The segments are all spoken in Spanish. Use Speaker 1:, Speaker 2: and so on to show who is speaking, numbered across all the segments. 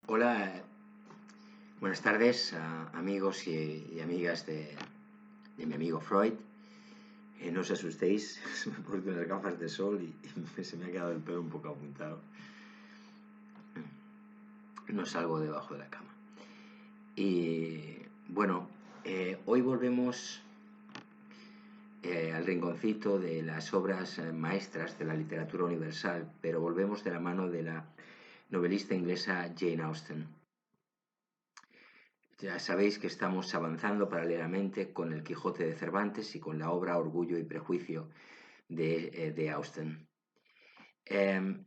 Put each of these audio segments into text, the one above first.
Speaker 1: Hola, buenas tardes, amigos y amigas de mi amigo Freud. No os asustéis, me he puesto unas gafas de sol y se me ha quedado el pelo un poco apuntado. No salgo debajo de la cama. Y bueno, hoy volvemos al rinconcito de las obras maestras de la literatura universal, pero volvemos de la mano de la novelista inglesa Jane Austen. Ya sabéis que estamos avanzando paralelamente con El Quijote de Cervantes y con la obra Orgullo y Prejuicio de Austen. Em,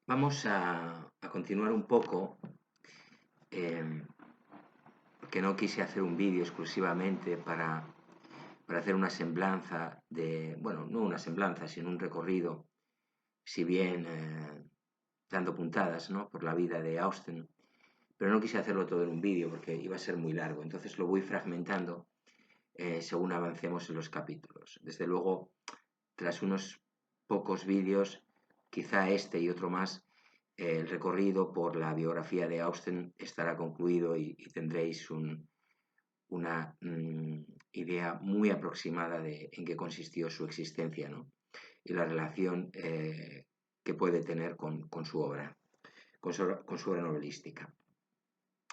Speaker 1: Vamos a continuar un poco, em, porque no quise hacer un vídeo exclusivamente para hacer una semblanza bueno, no una semblanza, sino un recorrido, si bien dando puntadas, ¿no?, por la vida de Austen, pero no quise hacerlo todo en un vídeo porque iba a ser muy largo, entonces lo voy fragmentando según avancemos en los capítulos. Desde luego, tras unos pocos vídeos, quizá este y otro más, el recorrido por la biografía de Austen estará concluido y tendréis una idea muy aproximada de en qué consistió su existencia, ¿no?, y la relación que puede tener con su obra, con su obra novelística.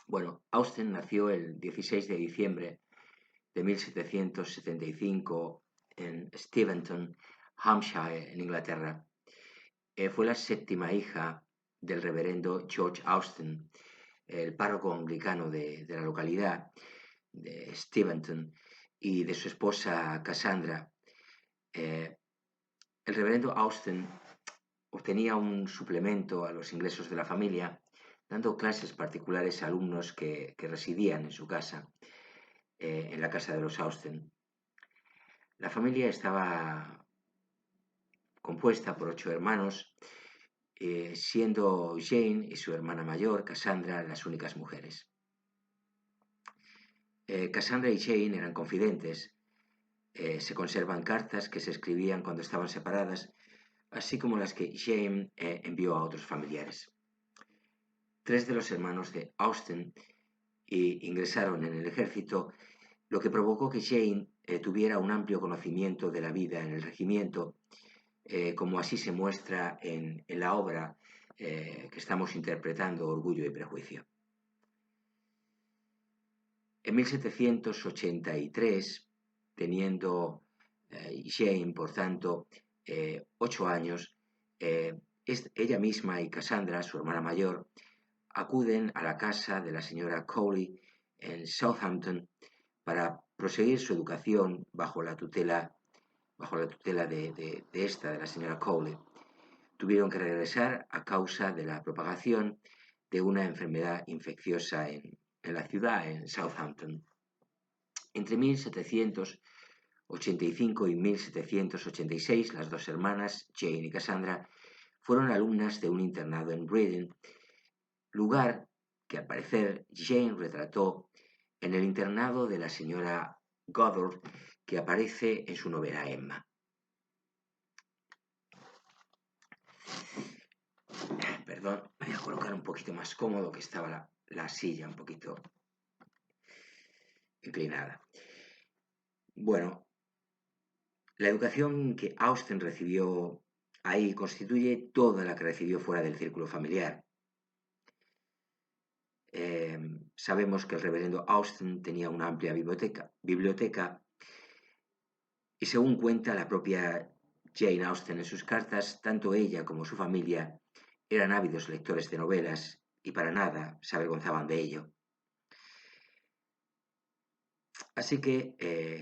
Speaker 1: Bueno, Austen nació el 16 de diciembre de 1775 en Steventon, Hampshire, en Inglaterra. Fue la séptima hija del reverendo George Austen, el párroco anglicano de la localidad de Steventon, y de su esposa Cassandra. El reverendo Austen obtenía un suplemento a los ingresos de la familia, dando clases particulares a alumnos que residían en su casa, en la casa de los Austen. La familia estaba compuesta por 8 hermanos, siendo Jane y su hermana mayor, Cassandra, las únicas mujeres. Cassandra y Jane eran confidentes. Se conservan cartas que se escribían cuando estaban separadas, así como las que Jane envió a otros familiares. 3 de los hermanos de Austen ingresaron en el ejército, lo que provocó que Jane tuviera un amplio conocimiento de la vida en el regimiento, como así se muestra en la obra que estamos interpretando, Orgullo y Prejuicio. En 1783, teniendo Jane, por tanto, 8 años, ella misma y Cassandra, su hermana mayor, acuden a la casa de la señora Cowley en Southampton para proseguir su educación bajo la tutela de la señora Cowley. Tuvieron que regresar a causa de la propagación de una enfermedad infecciosa en la ciudad, en Southampton. Entre 1785 y 1786, las dos hermanas, Jane y Cassandra, fueron alumnas de un internado en Reading, lugar que al parecer Jane retrató en el internado de la señora Goddard, que aparece en su novela Emma. Perdón, me voy a colocar un poquito más cómodo, que estaba la silla un poquito inclinada. Bueno, la educación que Austen recibió ahí constituye toda la que recibió fuera del círculo familiar. Sabemos que el reverendo Austen tenía una amplia biblioteca y, según cuenta la propia Jane Austen en sus cartas, tanto ella como su familia eran ávidos lectores de novelas y para nada se avergonzaban de ello. Así que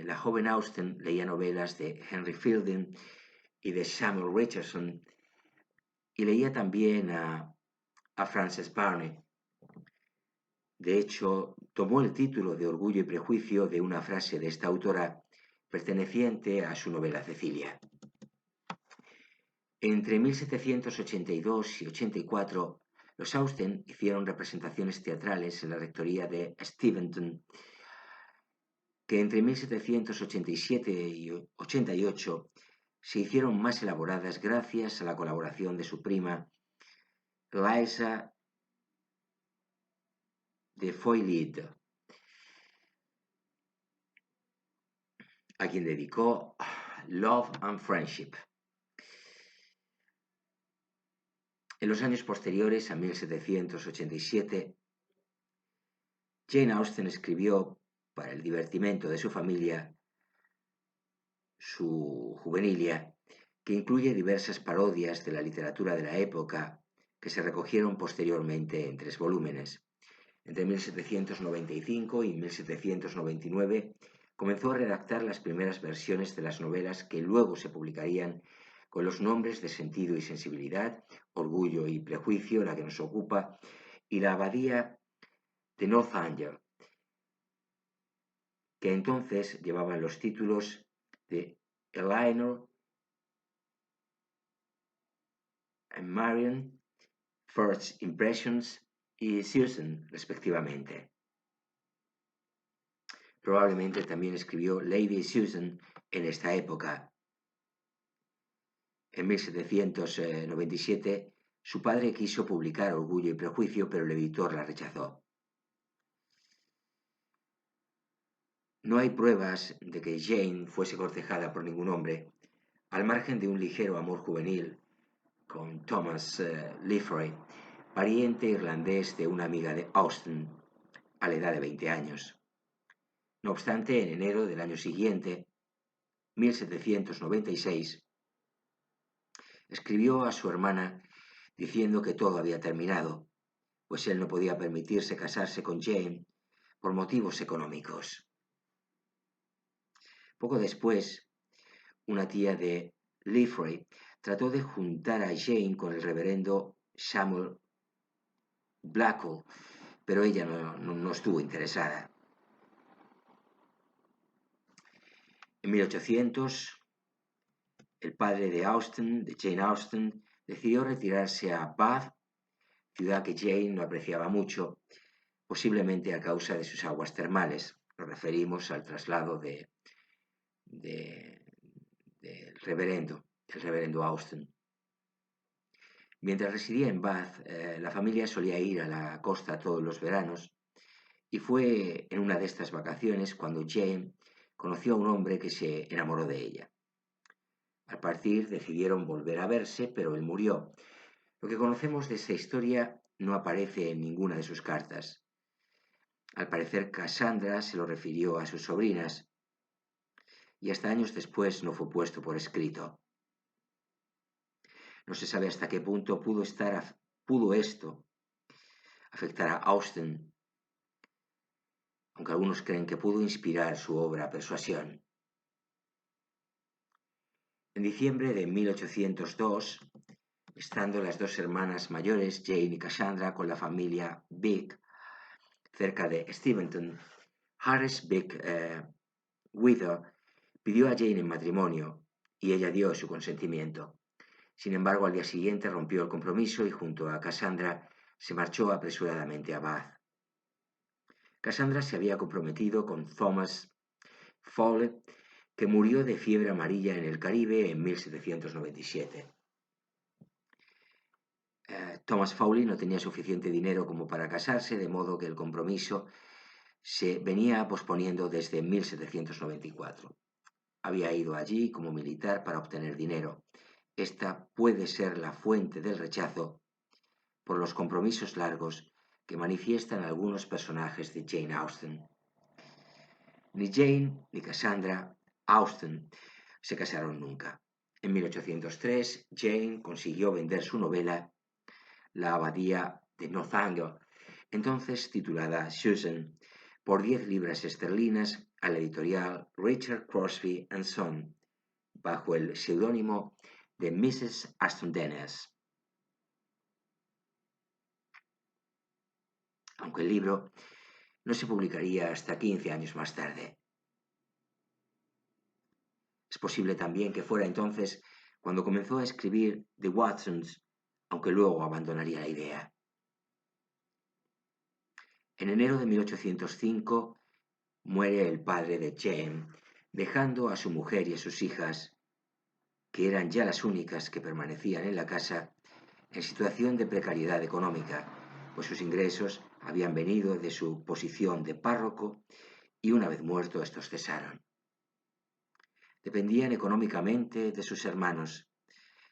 Speaker 1: la joven Austen leía novelas de Henry Fielding y de Samuel Richardson, y leía también a Frances Burney. De hecho, tomó el título de Orgullo y Prejuicio de una frase de esta autora perteneciente a su novela Cecilia. Entre 1782 y 84, los Austen hicieron representaciones teatrales en la rectoría de Steventon, que entre 1787 y 88 se hicieron más elaboradas gracias a la colaboración de su prima Liza de Feuillide, a quien dedicó Love and Friendship. En los años posteriores a 1787, Jane Austen escribió, para el divertimento de su familia, su Juvenilia, que incluye diversas parodias de la literatura de la época que se recogieron posteriormente en 3 volúmenes. Entre 1795 y 1799 comenzó a redactar las primeras versiones de las novelas que luego se publicarían con los nombres de Sentido y Sensibilidad, Orgullo y Prejuicio, la que nos ocupa, y La Abadía de Northanger, que entonces llevaban los títulos de Eleanor and Marion, First Impressions y Susan, respectivamente. Probablemente también escribió Lady Susan en esta época. En 1797, su padre quiso publicar Orgullo y Prejuicio, pero el editor la rechazó. No hay pruebas de que Jane fuese cortejada por ningún hombre, al margen de un ligero amor juvenil con Thomas Lefroy, pariente irlandés de una amiga de Austen, a la edad de 20 años. No obstante, en enero del año siguiente, 1796, escribió a su hermana diciendo que todo había terminado, pues él no podía permitirse casarse con Jane por motivos económicos. Poco después, una tía de Lefroy trató de juntar a Jane con el reverendo Samuel Blackwell, pero ella no estuvo interesada. En 1800, el padre de Jane Austen, decidió retirarse a Bath, ciudad que Jane no apreciaba mucho, posiblemente a causa de sus aguas termales. Nos referimos al traslado del reverendo Austen. Mientras residía en Bath, la familia solía ir a la costa todos los veranos, y fue en una de estas vacaciones cuando Jane conoció a un hombre que se enamoró de ella. Al partir decidieron volver a verse, pero él murió. Lo que conocemos de esta historia no aparece en ninguna de sus cartas. Al parecer, Cassandra se lo refirió a sus sobrinas, y hasta años después no fue puesto por escrito. No se sabe hasta qué punto pudo esto afectar a Austen, aunque algunos creen que pudo inspirar su obra Persuasión. En diciembre de 1802, estando las dos hermanas mayores, Jane y Cassandra, con la familia Vick, cerca de Steventon, Harris Vick Wither pidió a Jane en matrimonio y ella dio su consentimiento. Sin embargo, al día siguiente rompió el compromiso y junto a Cassandra se marchó apresuradamente a Bath. Cassandra se había comprometido con Thomas Fowle, que murió de fiebre amarilla en el Caribe en 1797. Thomas Fowle no tenía suficiente dinero como para casarse, de modo que el compromiso se venía posponiendo desde 1794. Había ido allí como militar para obtener dinero. Esta puede ser la fuente del rechazo por los compromisos largos que manifiestan algunos personajes de Jane Austen. Ni Jane ni Cassandra Austen se casaron nunca. En 1803, Jane consiguió vender su novela La Abadía de Northanger, entonces titulada Susan, por 10 libras esterlinas a la editorial Richard Crosby & Son, bajo el seudónimo de Mrs. Aston Dennis. Aunque el libro no se publicaría hasta 15 años más tarde. Es posible también que fuera entonces cuando comenzó a escribir The Watsons, aunque luego abandonaría la idea. En enero de 1805 muere el padre de Jane, dejando a su mujer y a sus hijas que eran ya las únicas que permanecían en la casa en situación de precariedad económica, pues sus ingresos habían venido de su posición de párroco y una vez muerto estos cesaron. Dependían económicamente de sus hermanos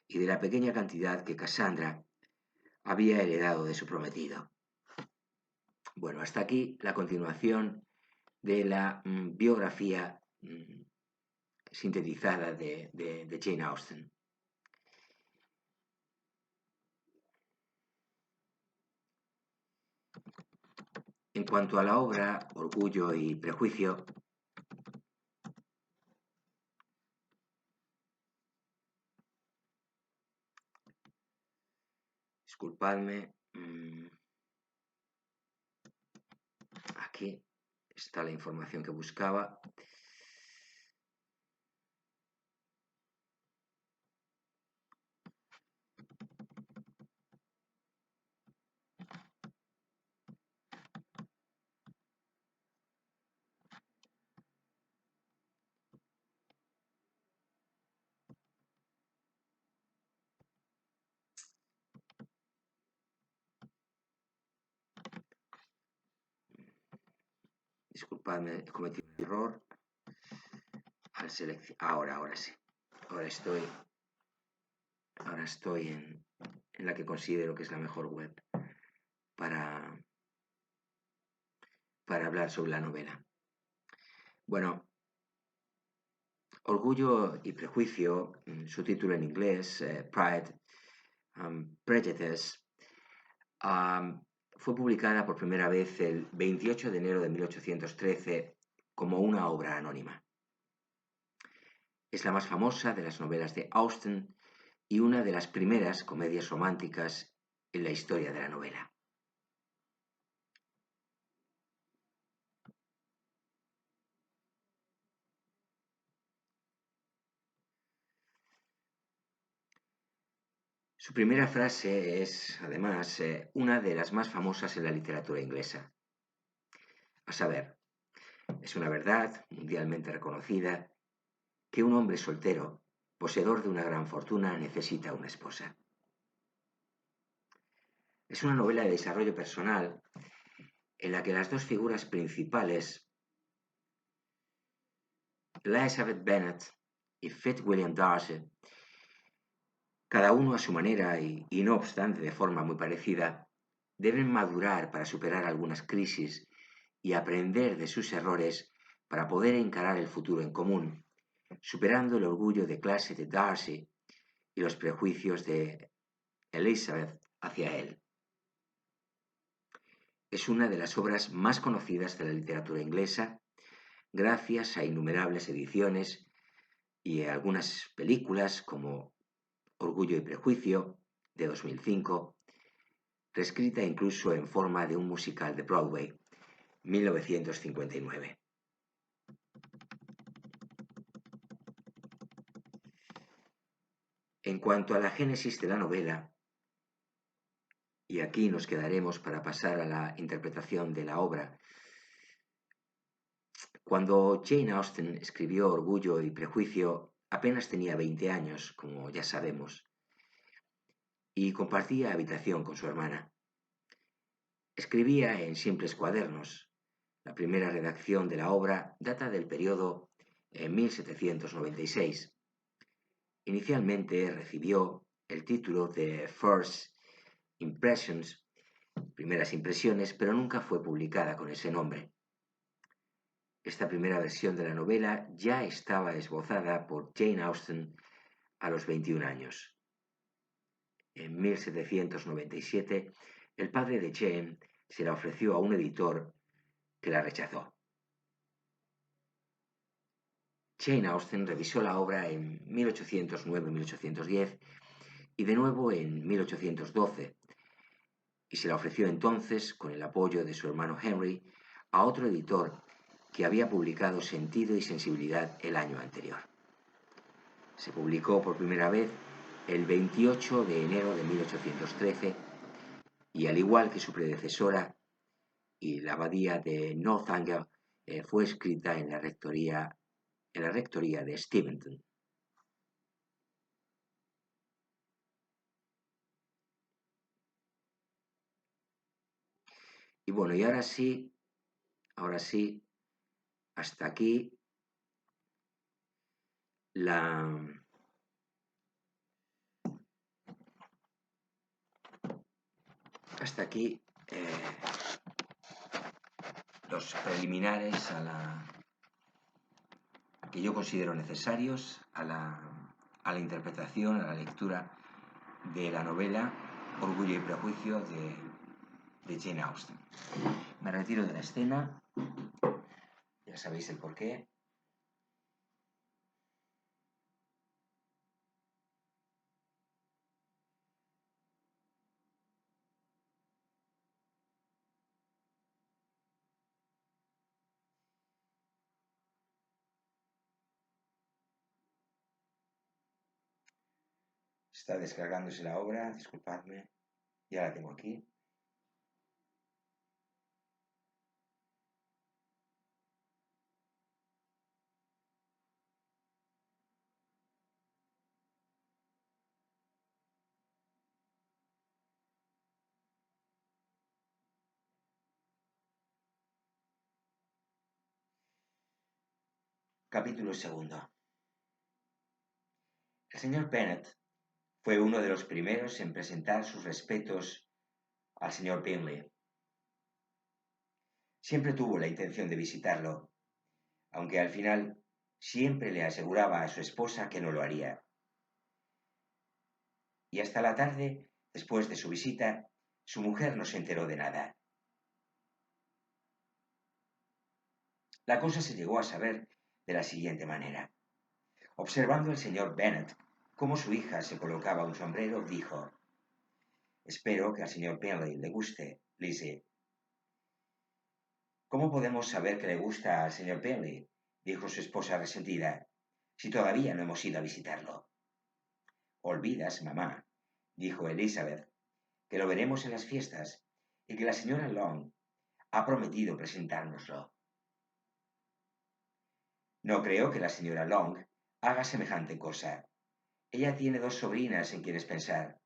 Speaker 1: y de la pequeña cantidad que Cassandra había heredado de su prometido. Bueno, hasta aquí la continuación de la biografía sintetizada de Jane Austen. En cuanto a la obra Orgullo y Prejuicio, disculpadme, aquí está la información que buscaba. Disculpadme, he cometido un error al seleccionar. Ahora sí. Ahora estoy en la que considero que es la mejor web para, para hablar sobre la novela. Bueno, Orgullo y Prejuicio, su título en inglés, Pride and Prejudice, fue publicada por primera vez el 28 de enero de 1813 como una obra anónima. Es la más famosa de las novelas de Austen y una de las primeras comedias románticas en la historia de la novela. Su primera frase es, además, una de las más famosas en la literatura inglesa. A saber, es una verdad mundialmente reconocida que un hombre soltero, poseedor de una gran fortuna, necesita una esposa. Es una novela de desarrollo personal en la que las dos figuras principales, Elizabeth Bennet y Fitzwilliam Darcy, cada uno a su manera y no obstante de forma muy parecida, deben madurar para superar algunas crisis y aprender de sus errores para poder encarar el futuro en común, superando el orgullo de clase de Darcy y los prejuicios de Elizabeth hacia él. Es una de las obras más conocidas de la literatura inglesa, gracias a innumerables ediciones y a algunas películas como Orgullo y Prejuicio, de 2005, reescrita incluso en forma de un musical de Broadway, 1959. En cuanto a la génesis de la novela, y aquí nos quedaremos para pasar a la interpretación de la obra, cuando Jane Austen escribió Orgullo y Prejuicio, apenas tenía 20 años, como ya sabemos, y compartía habitación con su hermana. Escribía en simples cuadernos. La primera redacción de la obra data del periodo 1796. Inicialmente recibió el título de First Impressions, primeras impresiones, pero nunca fue publicada con ese nombre. Esta primera versión de la novela ya estaba esbozada por Jane Austen a los 21 años. En 1797, el padre de Jane se la ofreció a un editor que la rechazó. Jane Austen revisó la obra en 1809-1810 y de nuevo en 1812, y se la ofreció entonces, con el apoyo de su hermano Henry, a otro editor que había publicado Sentido y Sensibilidad el año anterior. Se publicó por primera vez el 28 de enero de 1813 y, al igual que su predecesora y la abadía de Northanger, fue escrita en la rectoría de Steventon. Y bueno, y ahora sí, hasta aquí la, hasta aquí los preliminares que yo considero necesarios a la interpretación, a la lectura de la novela Orgullo y Prejuicio de Jane Austen. Me retiro de la escena, ya sabéis el porqué. Está descargándose la obra, disculpadme, ya la tengo aquí. Capítulo segundo. El señor Bennet fue uno de los primeros en presentar sus respetos al señor Bingley. Siempre tuvo la intención de visitarlo, aunque al final siempre le aseguraba a su esposa que no lo haría. Y hasta la tarde, después de su visita, su mujer no se enteró de nada. La cosa se llegó a saber de la siguiente manera. Observando el señor Bennet cómo su hija se colocaba un sombrero, dijo: «Espero que al señor Bingley le guste, Lizzie». «¿Cómo podemos saber que le gusta al señor Bingley?», dijo su esposa resentida, «si todavía no hemos ido a visitarlo». «Olvidas, mamá», dijo Elizabeth, «que lo veremos en las fiestas y que la señora Long ha prometido presentárnoslo». «No creo que la señora Long haga semejante cosa. Ella tiene 2 sobrinas en quienes pensar.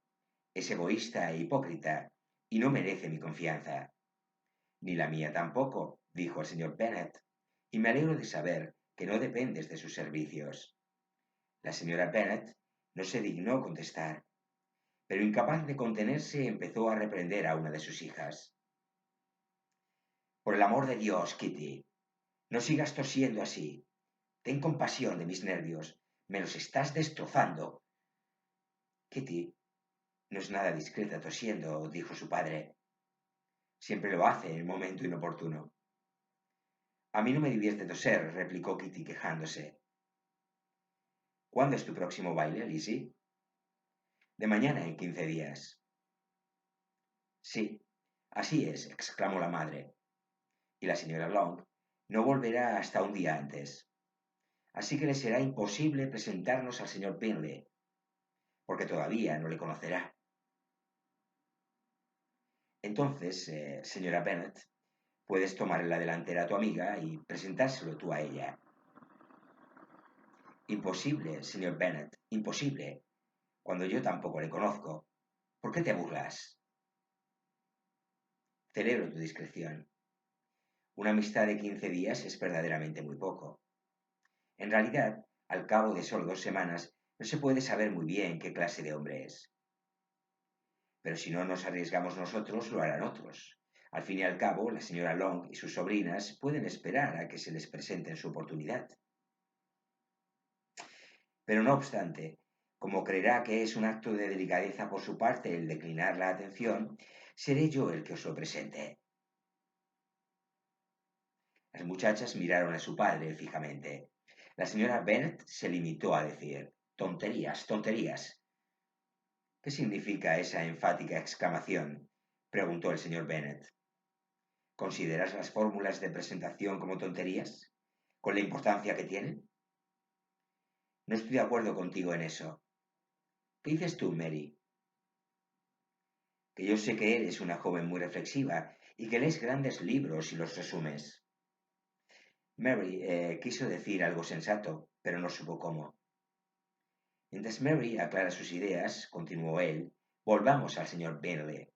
Speaker 1: Es egoísta e hipócrita y no merece mi confianza». «Ni la mía tampoco», dijo el señor Bennet, «y me alegro de saber que no dependes de sus servicios». La señora Bennet no se dignó contestar, pero incapaz de contenerse empezó a reprender a una de sus hijas. «Por el amor de Dios, Kitty, no sigas tosiendo así. Ten compasión de mis nervios. Me los estás destrozando». «Kitty no es nada discreta tosiendo», dijo su padre. «Siempre lo hace en el momento inoportuno». «A mí no me divierte toser», replicó Kitty quejándose. «¿Cuándo es tu próximo baile, Lizzie?» «De mañana en 15 días». «Sí, así es», exclamó la madre. «Y la señora Long no volverá hasta un día antes. Así que le será imposible presentarnos al señor Bingley, porque todavía no le conocerá». «Entonces, señora Bennet, puedes tomar la delantera a tu amiga y presentárselo tú a ella». «Imposible, señor Bennet, imposible, cuando yo tampoco le conozco. ¿Por qué te burlas?» «Celebro tu discreción. Una amistad de 15 días es verdaderamente muy poco. En realidad, al cabo de solo 2 semanas, no se puede saber muy bien qué clase de hombre es. Pero si no nos arriesgamos nosotros, lo harán otros. Al fin y al cabo, la señora Long y sus sobrinas pueden esperar a que se les presente en su oportunidad. Pero no obstante, como creerá que es un acto de delicadeza por su parte el declinar la atención, seré yo el que os lo presente». Las muchachas miraron a su padre fijamente. La señora Bennet se limitó a decir: «Tonterías, tonterías». «¿Qué significa esa enfática exclamación?», preguntó el señor Bennet. «¿Consideras las fórmulas de presentación como tonterías, con la importancia que tienen?» «No estoy de acuerdo contigo en eso». «¿Qué dices tú, Mary?» «Que yo sé que eres una joven muy reflexiva y que lees grandes libros y los resumes». Mary quiso decir algo sensato, pero no supo cómo. «Mientras Mary aclara sus ideas», continuó él, «volvamos al señor Bingley.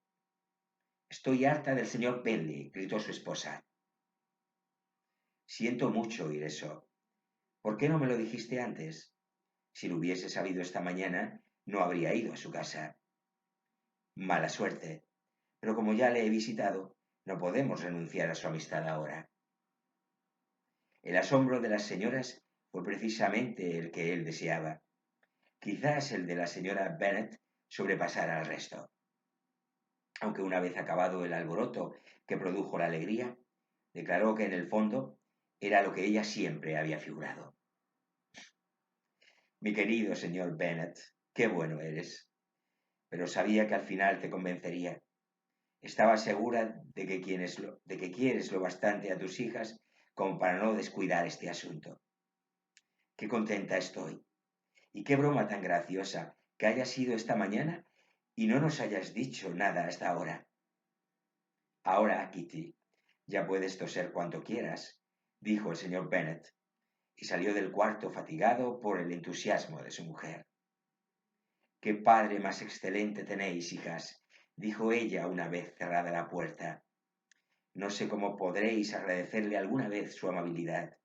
Speaker 1: Estoy harta del señor Bentley, gritó su esposa. Siento mucho oír eso. ¿Por qué no me lo dijiste antes? Si lo hubiese sabido esta mañana, no habría ido a su casa. Mala suerte. Pero como ya le he visitado, no podemos renunciar a su amistad ahora. El asombro de las señoras fue precisamente el que él deseaba. Quizás el de la señora Bennet sobrepasara al resto. Aunque una vez acabado el alboroto que produjo la alegría, declaró que en el fondo era lo que ella siempre había figurado. Mi querido señor Bennet, qué bueno eres. Pero sabía que al final te convencería. Estaba segura de que quieres lo bastante a tus hijas como para no descuidar este asunto. Qué contenta estoy. Y qué broma tan graciosa que haya sido esta mañana y no nos hayas dicho nada hasta ahora. Ahora, Kitty, ya puedes toser cuanto quieras, dijo el señor Bennet, y salió del cuarto fatigado por el entusiasmo de su mujer. Qué padre más excelente tenéis, hijas, dijo ella una vez cerrada la puerta. No sé cómo podréis agradecerle alguna vez su amabilidad,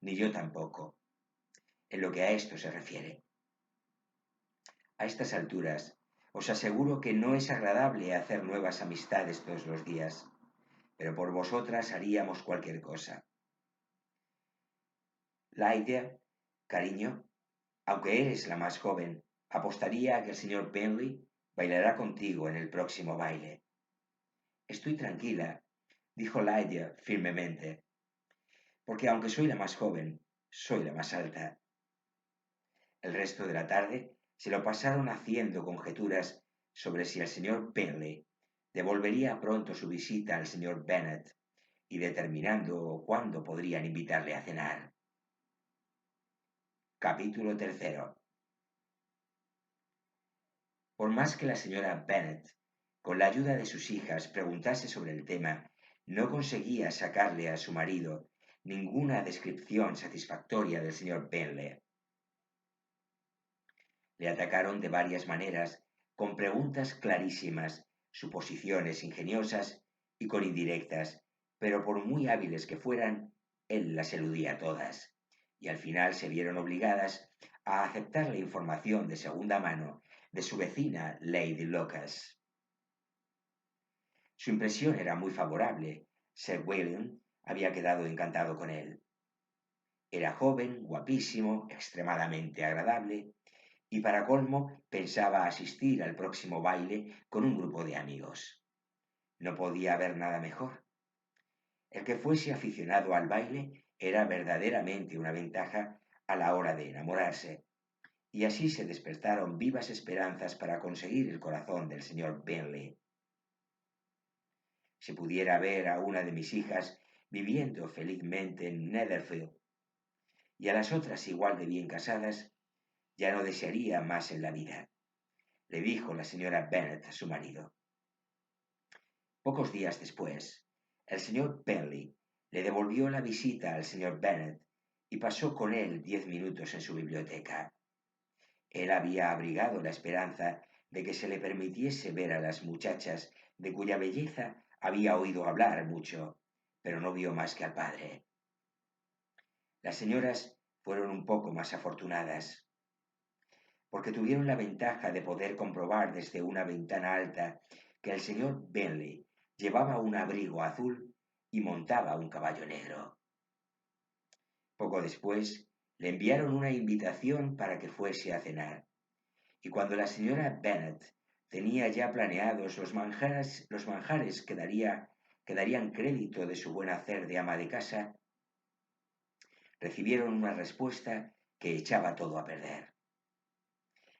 Speaker 1: ni yo tampoco, en lo que a esto se refiere. A estas alturas, os aseguro que no es agradable hacer nuevas amistades todos los días, pero por vosotras haríamos cualquier cosa. Lydia, cariño, aunque eres la más joven, apostaría a que el señor Bentley bailará contigo en el próximo baile. Estoy tranquila, dijo Lydia firmemente, porque aunque soy la más joven, soy la más alta. El resto de la tarde se lo pasaron haciendo conjeturas sobre si el señor Bentley devolvería pronto su visita al señor Bennet y determinando cuándo podrían invitarle a cenar. Capítulo 3. Por más que la señora Bennet, con la ayuda de sus hijas, preguntase sobre el tema, no conseguía sacarle a su marido ninguna descripción satisfactoria del señor Bentley. Le atacaron de varias maneras, con preguntas clarísimas, suposiciones ingeniosas y con indirectas, pero por muy hábiles que fueran, él las eludía todas, y al final se vieron obligadas a aceptar la información de segunda mano de su vecina Lady Lucas. Su impresión era muy favorable. Sir William había quedado encantado con él. Era joven, guapísimo, extremadamente agradable, y para colmo pensaba asistir al próximo baile con un grupo de amigos. No podía haber nada mejor. El que fuese aficionado al baile era verdaderamente una ventaja a la hora de enamorarse, y así se despertaron vivas esperanzas para conseguir el corazón del señor Bentley. Si pudiera ver a una de mis hijas viviendo felizmente en Netherfield y a las otras igual de bien casadas, ya no desearía más en la vida, le dijo la señora Bennet a su marido. Pocos días después, el señor Bentley le devolvió la visita al señor Bennet y pasó con él 10 minutos en su biblioteca. Él había abrigado la esperanza de que se le permitiese ver a las muchachas de cuya belleza había oído hablar mucho, pero no vio más que al padre. Las señoras fueron un poco más afortunadas, porque tuvieron la ventaja de poder comprobar desde una ventana alta que el señor Bentley llevaba un abrigo azul y montaba un caballo negro. Poco después le enviaron una invitación para que fuese a cenar, y cuando la señora Bennet tenía ya planeados los manjares que darían crédito de su buen hacer de ama de casa, recibieron una respuesta que echaba todo a perder.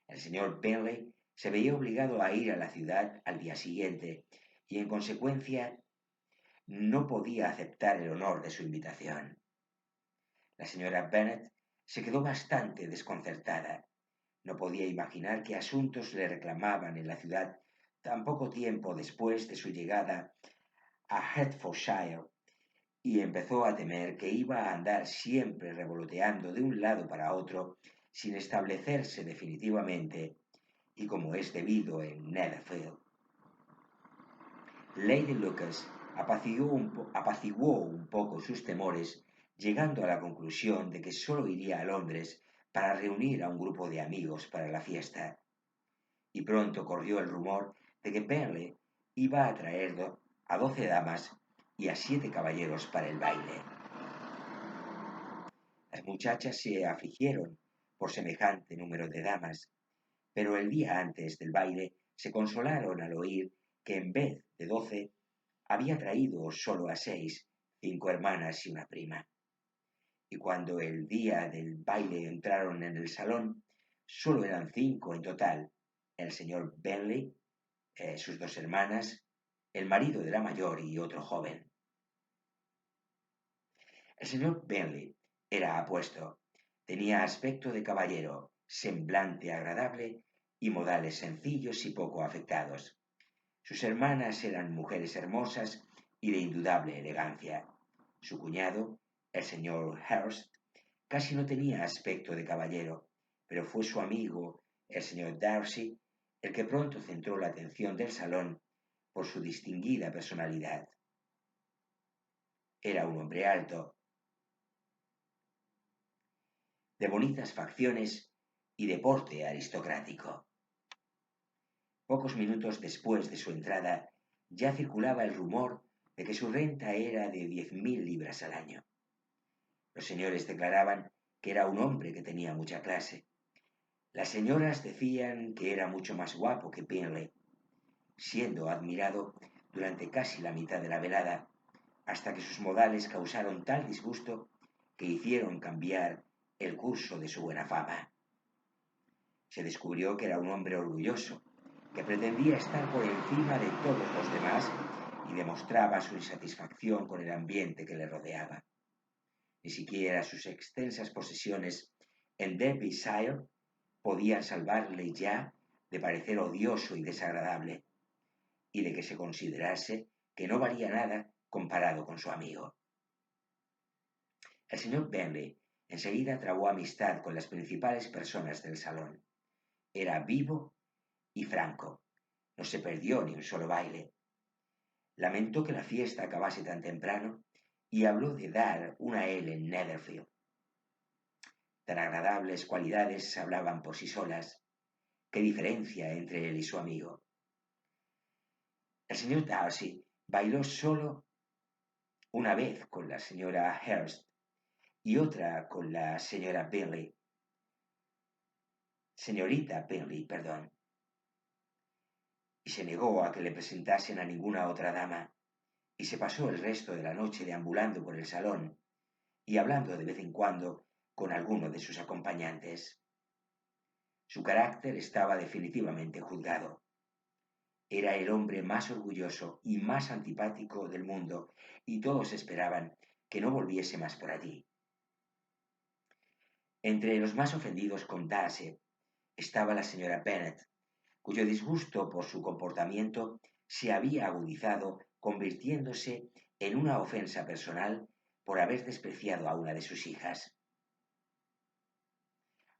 Speaker 1: El señor Bentley se veía obligado a ir a la ciudad al día siguiente y, en consecuencia, no podía aceptar el honor de su invitación. La señora Bennet se quedó bastante desconcertada. No podía imaginar qué asuntos le reclamaban en la ciudad tan poco tiempo después de su llegada a Hertfordshire, y empezó a temer que iba a andar siempre revoloteando de un lado para otro sin establecerse definitivamente y como es debido en Netherfield. Lady Lucas apaciguó un poco sus temores, llegando a la conclusión de que solo iría a Londres para reunir a un grupo de amigos para la fiesta. Y pronto corrió el rumor de que Bentley iba a traer a 12 damas y a 7 caballeros para el baile. Las muchachas se afligieron por semejante número de damas, pero el día antes del baile se consolaron al oír que en vez de 12 había traído solo a 6, 5 hermanas y una prima. Y cuando el día del baile entraron en el salón, solo eran 5 en total: el señor Bentley, sus 2 hermanas, el marido de la mayor y otro joven. El señor Bentley era apuesto, tenía aspecto de caballero, semblante agradable y modales sencillos y poco afectados. Sus hermanas eran mujeres hermosas y de indudable elegancia. Su cuñado, el señor Hurst, casi no tenía aspecto de caballero, pero fue su amigo, el señor Darcy, el que pronto centró la atención del salón por su distinguida personalidad. Era un hombre alto, de bonitas facciones y de porte aristocrático. Pocos minutos después de su entrada, ya circulaba el rumor de que su renta era de 10.000 libras al año. Los señores declaraban que era un hombre que tenía mucha clase. Las señoras decían que era mucho más guapo que Bingley, siendo admirado durante casi la mitad de la velada, hasta que sus modales causaron tal disgusto que hicieron cambiar el curso de su buena fama. Se descubrió que era un hombre orgulloso, que pretendía estar por encima de todos los demás y demostraba su insatisfacción con el ambiente que le rodeaba. Ni siquiera sus extensas posesiones en Derbyshire podían salvarle ya de parecer odioso y desagradable, y de que se considerase que no valía nada comparado con su amigo. El señor Bentley enseguida trabó amistad con las principales personas del salón. Era vivo y franco, no se perdió ni un solo baile. Lamentó que la fiesta acabase tan temprano y habló de dar una L en Netherfield. Tan agradables cualidades hablaban por sí solas. Qué diferencia entre él y su amigo. El señor Darcy bailó solo una vez con la señora Hurst y otra con la señorita Bingley, y se negó a que le presentasen a ninguna otra dama, y se pasó el resto de la noche deambulando por el salón y hablando de vez en cuando con alguno de sus acompañantes. Su carácter estaba definitivamente juzgado. Era el hombre más orgulloso y más antipático del mundo, y todos esperaban que no volviese más por allí. Entre los más ofendidos con Darcy estaba la señora Bennet, cuyo disgusto por su comportamiento se había agudizado, convirtiéndose en una ofensa personal por haber despreciado a una de sus hijas.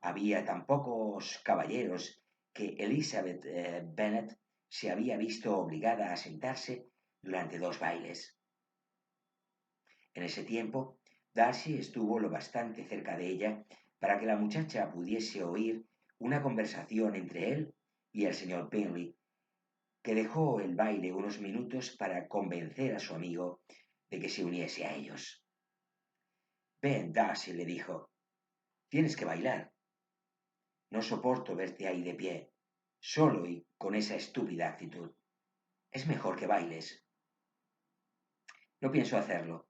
Speaker 1: Había tan pocos caballeros que Elizabeth Bennet se había visto obligada a sentarse durante 2 bailes. En ese tiempo, Darcy estuvo lo bastante cerca de ella para que la muchacha pudiese oír una conversación entre él y el señor Bingley, que dejó el baile unos minutos para convencer a su amigo de que se uniese a ellos. «Ven, Darcy», le dijo, «tienes que bailar. No soporto verte ahí de pie, solo y con esa estúpida actitud. Es mejor que bailes». «No pienso hacerlo.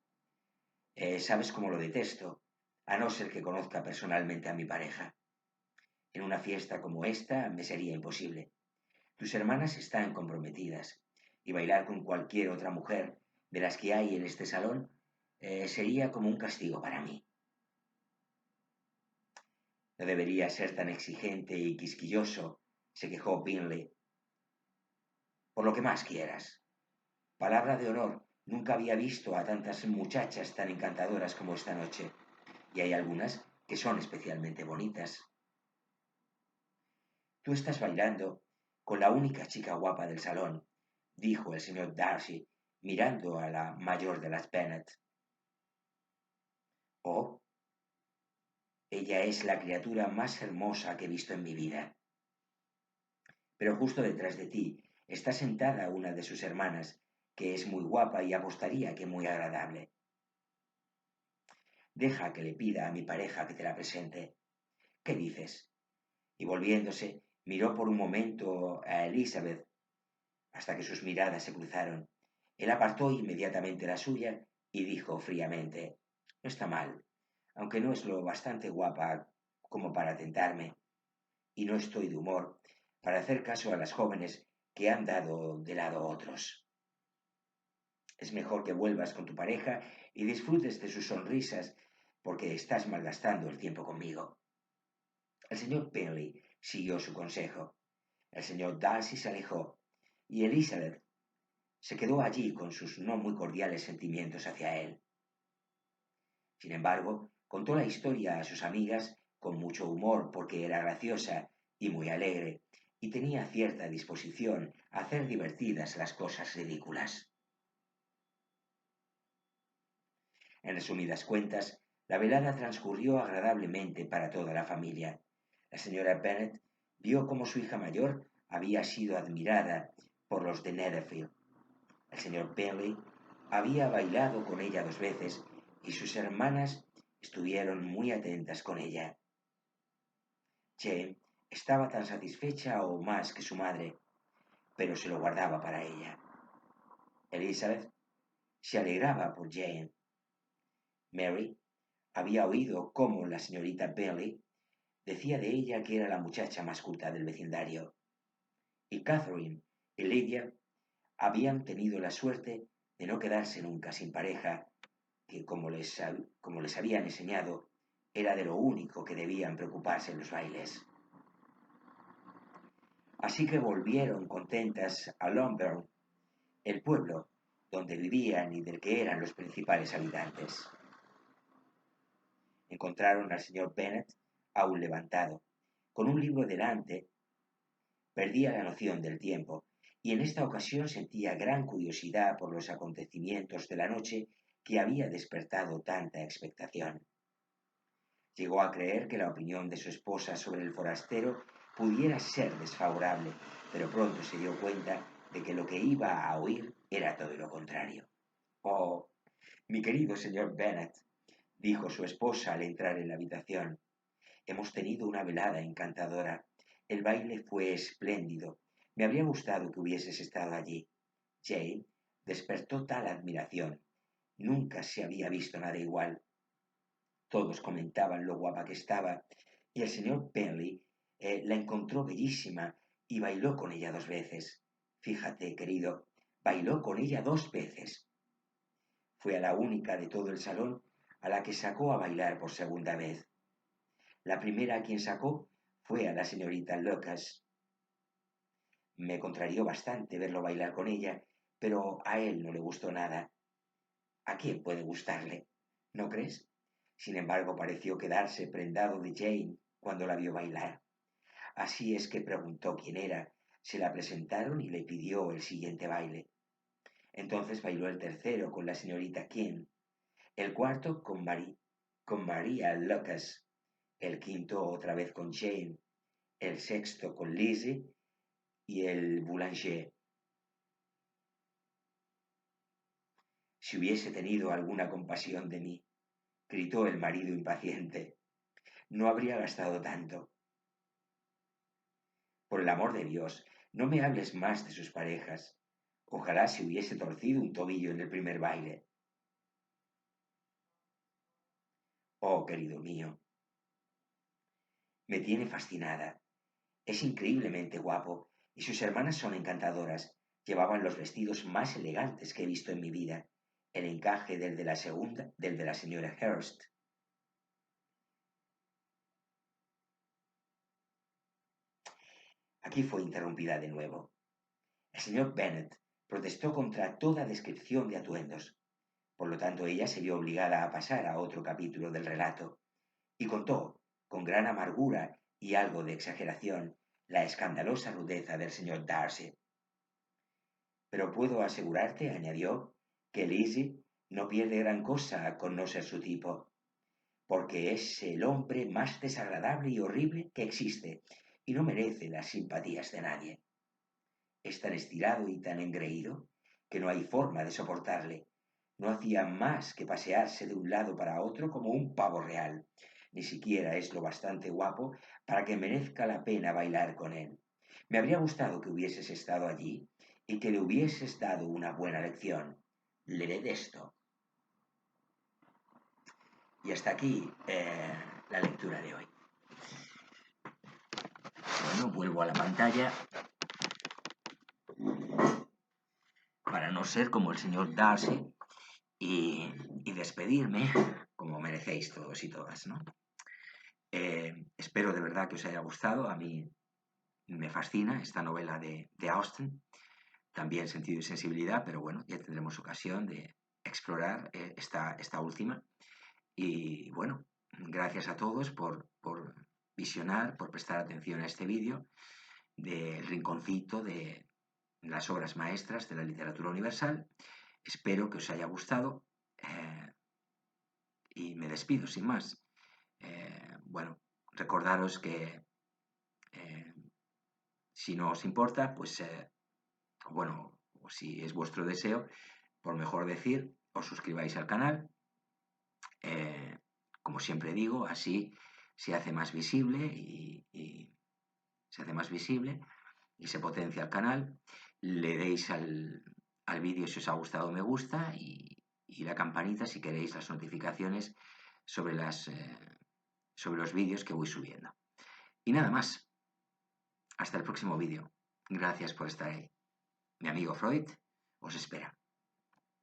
Speaker 1: Sabes cómo lo detesto, a no ser que conozca personalmente a mi pareja. En una fiesta como esta me sería imposible. Tus hermanas están comprometidas, y bailar con cualquier otra mujer de las que hay en este salón sería como un castigo para mí». «No debería ser tan exigente y quisquilloso», se quejó Bingley. «Por lo que más quieras. Palabra de honor, nunca había visto a tantas muchachas tan encantadoras como esta noche, y hay algunas que son especialmente bonitas. Tú estás bailando con la única chica guapa del salón, dijo el señor Darcy, mirando a la mayor de las Bennet. Oh, ella es la criatura más hermosa que he visto en mi vida. Pero justo detrás de ti está sentada una de sus hermanas, que es muy guapa y apostaría que muy agradable. Deja que le pida a mi pareja que te la presente. ¿Qué dices? Y volviéndose, miró por un momento a Elizabeth hasta que sus miradas se cruzaron. Él apartó inmediatamente la suya y dijo fríamente: no está mal, aunque no es lo bastante guapa como para tentarme, y no estoy de humor para hacer caso a las jóvenes que han dado de lado a otros. Es mejor que vuelvas con tu pareja y disfrutes de sus sonrisas, porque estás malgastando el tiempo conmigo. El señor Bingley siguió su consejo. El señor Darcy se alejó, y Elizabeth se quedó allí con sus no muy cordiales sentimientos hacia él. Sin embargo, contó la historia a sus amigas con mucho humor porque era graciosa y muy alegre, y tenía cierta disposición a hacer divertidas las cosas ridículas. En resumidas cuentas, la velada transcurrió agradablemente para toda la familia. La señora Bennet vio cómo su hija mayor había sido admirada por los de Netherfield. El señor Bingley había bailado con ella 2 veces y sus hermanas estuvieron muy atentas con ella. Jane estaba tan satisfecha o más que su madre, pero se lo guardaba para ella. Elizabeth se alegraba por Jane. Mary había oído cómo la señorita Bingley decía de ella que era la muchacha más culta del vecindario, y Catherine y Lydia habían tenido la suerte de no quedarse nunca sin pareja, que como les habían enseñado, era de lo único que debían preocuparse en los bailes. Así que volvieron contentas a Longbourn, el pueblo donde vivían y del que eran los principales habitantes. Encontraron al señor Bennet aún levantado, con un libro delante. Perdía la noción del tiempo, y en esta ocasión sentía gran curiosidad por los acontecimientos de la noche que había despertado tanta expectación. Llegó a creer que la opinión de su esposa sobre el forastero pudiera ser desfavorable, pero pronto se dio cuenta de que lo que iba a oír era todo lo contrario. «Oh, mi querido señor Bennet», dijo su esposa al entrar en la habitación, «hemos tenido una velada encantadora. El baile fue espléndido. Me habría gustado que hubieses estado allí». Jane despertó tal admiración. Nunca se había visto nada igual. Todos comentaban lo guapa que estaba, y el señor Bingley la encontró bellísima y bailó con ella 2 veces. Fíjate, querido, bailó con ella 2 veces. Fue a la única de todo el salón a la que sacó a bailar por segunda vez. La primera a quien sacó fue a la señorita Lucas. Me contrarió bastante verlo bailar con ella, pero a él no le gustó nada. ¿A quién puede gustarle? ¿No crees? Sin embargo, pareció quedarse prendado de Jane cuando la vio bailar. Así es que preguntó quién era, se la presentaron y le pidió el siguiente baile. Entonces bailó el tercero con la señorita King, el cuarto con María Lucas, el quinto otra vez con Jane, el sexto con Lizzie y el Boulanger. Si hubiese tenido alguna compasión de mí, gritó el marido impaciente, no habría gastado tanto. Por el amor de Dios, no me hables más de sus parejas. Ojalá se hubiese torcido un tobillo en el primer baile. Oh, querido mío, me tiene fascinada. Es increíblemente guapo y sus hermanas son encantadoras. Llevaban los vestidos más elegantes que he visto en mi vida. El encaje del de la segunda, del de la señora Hurst. Aquí fue interrumpida de nuevo. El señor Bennet protestó contra toda descripción de atuendos. Por lo tanto, ella se vio obligada a pasar a otro capítulo del relato, y contó, con gran amargura y algo de exageración, la escandalosa rudeza del señor Darcy.
Speaker 2: Pero puedo asegurarte, añadió, que Lizzie no pierde gran cosa con no ser su tipo, porque es el hombre más desagradable y horrible que existe, y no merece las simpatías de nadie. Es tan estirado y tan engreído que no hay forma de soportarle. No hacía más que pasearse de un lado para otro como un pavo real. Ni siquiera es lo bastante guapo para que merezca la pena bailar con él. Me habría gustado que hubieses estado allí y que le hubieses dado una buena lección. Le detesto. Y hasta aquí la lectura de hoy. Bueno, vuelvo a la pantalla para no ser como el señor Darcy y despedirme como merecéis todos y todas, ¿no? Espero de verdad que os haya gustado. A mí me fascina esta novela de Austen, también Sentido y Sensibilidad, pero bueno, ya tendremos ocasión de explorar esta última. Y bueno, gracias a todos por visionar, por prestar atención a este vídeo del rinconcito de las obras maestras de la literatura universal. Espero que os haya gustado y me despido sin más. Bueno, recordaros que eh, si no os importa, pues bueno, o si es vuestro deseo, por mejor decir, os suscribáis al canal. Como siempre digo, así se hace más visible y se hace más visible y se potencia el canal. Le deis al vídeo si os ha gustado me gusta y la campanita si queréis las notificaciones sobre, sobre los vídeos que voy subiendo. Y nada más. Hasta el próximo vídeo. Gracias por estar ahí. Mi amigo Freud os espera.